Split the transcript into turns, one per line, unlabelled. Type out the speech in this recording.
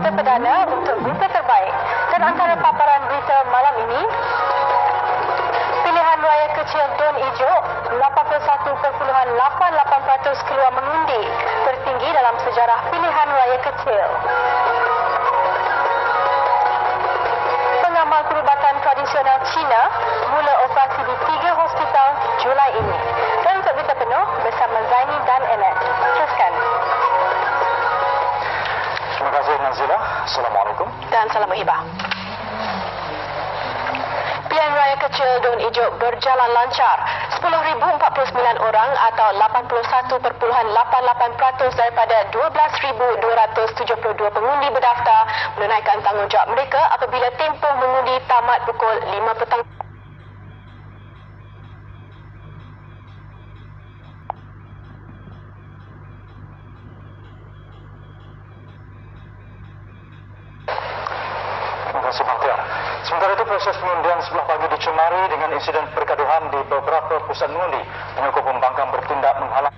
berita perdana untuk berita terbaik. Dan antara paparan berita malam ini, pilihan raya kecil Don Ijo, 81.88% keluar mengundi, tertinggi dalam sejarah pilihan raya kecil. Pengamal perubatan tradisional Cina mula operasi di 3 hospital Julai ini. Dan untuk berita penuh bersama Zaini dan Enet. Teruskan.
Terima kasih Nazila. Assalamualaikum.
Dan salam hibah. Pilihan raya kecil Don Ijo berjalan lancar. 10,049 orang atau 81.88% daripada 12,272 pengundi berdaftar menunaikan tanggungjawab mereka apabila tempoh mengundi tamat pukul 5 petang.
Terima kasih Bahtiar. Sementara itu proses pengundian sebelah pagi dicemari dengan insiden pergaduhan di beberapa pusat mengundi. Pengikut pembangkang bertindak menghalang